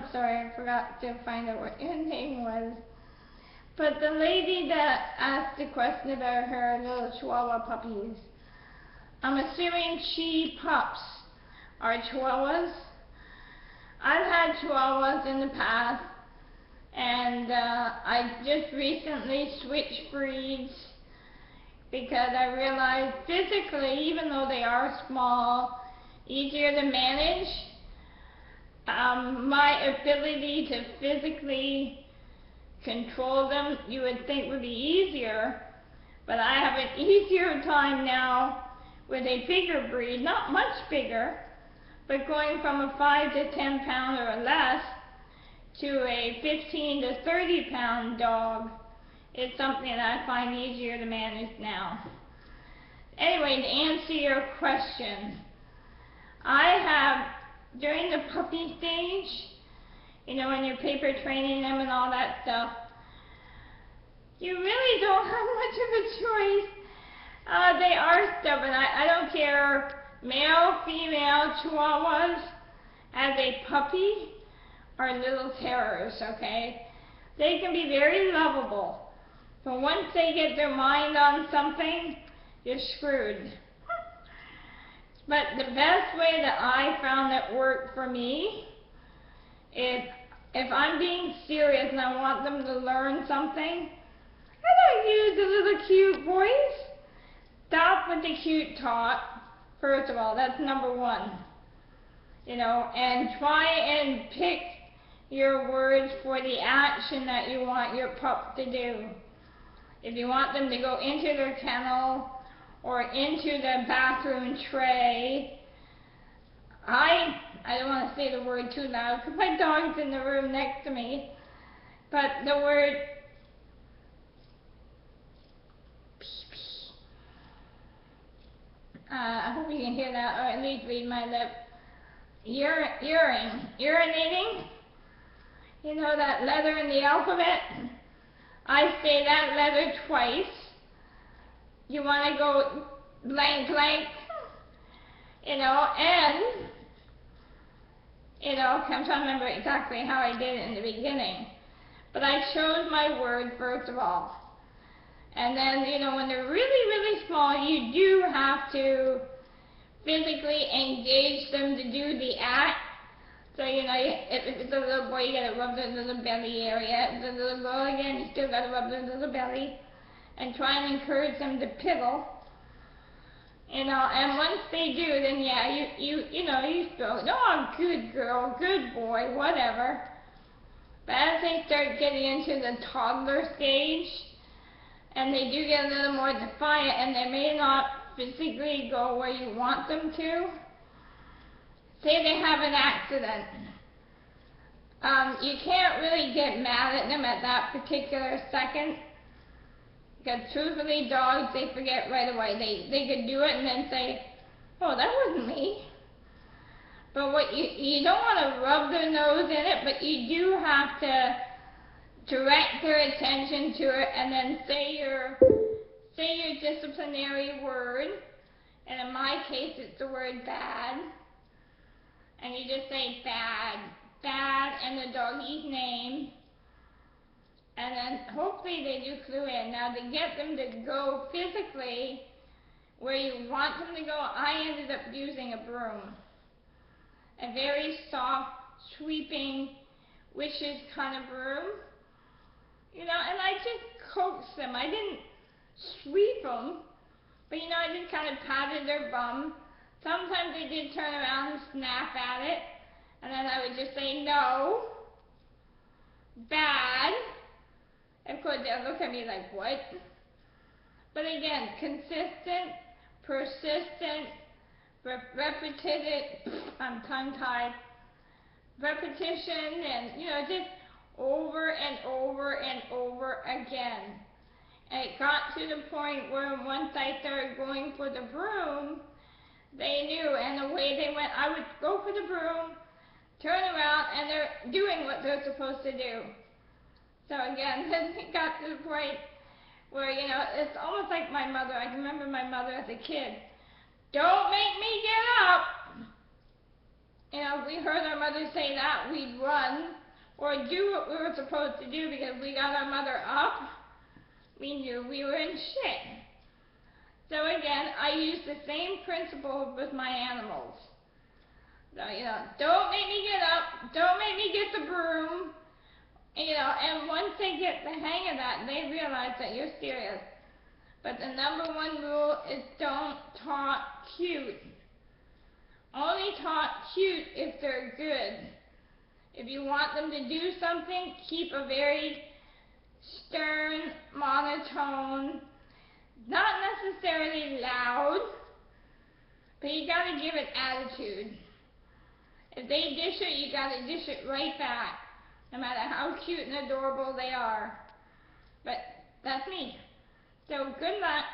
I'm sorry, I forgot to find out what your name was. But the lady that asked the question about her little Chihuahua puppies, I'm assuming she pups are Chihuahuas. I've had Chihuahuas in the past, and I just recently switched breeds because I realized physically, even though they are small, easier to manage, my ability to physically control them, you would think would be easier, but I have an easier time now with a bigger breed, not much bigger, but going from a 5 to 10 pound or less to a 15 to 30 pound dog is something that I find easier to manage now. Anyway, to answer your question, I have, during the puppy stage, you know, when you're paper training them and all that stuff, you really don't have much of a choice. They are stubborn. I don't care, male, female, Chihuahuas, as a puppy, are little terrors, okay? They can be very lovable, but once they get their mind on something, you're screwed. But the best way that I found that worked for me is if I'm being serious and I want them to learn something, I don't use the little cute voice. Stop with the cute talk, first of all, that's number one. You know, and try and pick your words for the action that you want your pup to do. If you want them to go into their kennel or into the bathroom tray, I don't want to say the word too loud because my dog's in the room next to me, but the word I hope you can hear that, or at least read my lip. Urinating. You know that letter in the alphabet? I say that letter twice. You want to go blank blank, you know, and, you know, I'm trying to remember exactly how I did it in the beginning. But I chose my word first of all. And then, you know, when they're really, really small, you do have to physically engage them to do the act. So, you know, if it's a little boy, you gotta rub their little belly area. If it's a little girl, again, you still gotta rub their little belly. And try and encourage them to piddle. You know, and once they do, then yeah, you know, you stroke. Oh, good girl, good boy, whatever. But as they start getting into the toddler stage, and they do get a little more defiant, and they may not physically go where you want them to. Say they have an accident. You can't really get mad at them at that particular second, because truthfully, dogs, they forget right away. They could do it and then say, oh, that wasn't me. But what you don't want to rub their nose in it, but you do have to direct their attention to it, and then say your disciplinary word, and in my case it's the word bad, and you just say bad, bad, and the doggy's name, and then hopefully they do clue in. Now to get them to go physically where you want them to go, I ended up using a broom, a very soft, sweeping, wishes kind of broom. You know, and I just coaxed them. I didn't sweep them, but you know, I just kind of patted their bum. Sometimes they did turn around and snap at it, and then I would just say, no, bad. Of course, they'll look at me like, what? But again, consistent, persistent, repetitive, I'm tongue-tied, repetition, and, you know, just over and over and over again. And it got to the point where once I started going for the broom, they knew, and the way they went, I would go for the broom, turn around, and they're doing what they're supposed to do. So again, then it got to the point where, you know, it's almost like my mother. I can remember my mother as a kid. Don't make me get up. You know, if we heard our mother say that, we'd run or do what we were supposed to do because we got our mother up. We knew we were in shit. So again, I use the same principle with my animals. So, you know, don't make me get up, don't make me get the broom. You know, and once they get the hang of that, they realize that you're serious. But the number one rule is don't talk cute. Only talk cute if they're good. If you want them to do something, keep a very stern, monotone, not necessarily loud, but you gotta give it attitude. If they dish it, you gotta dish it right back, no matter how cute and adorable they are. But that's me. So good luck.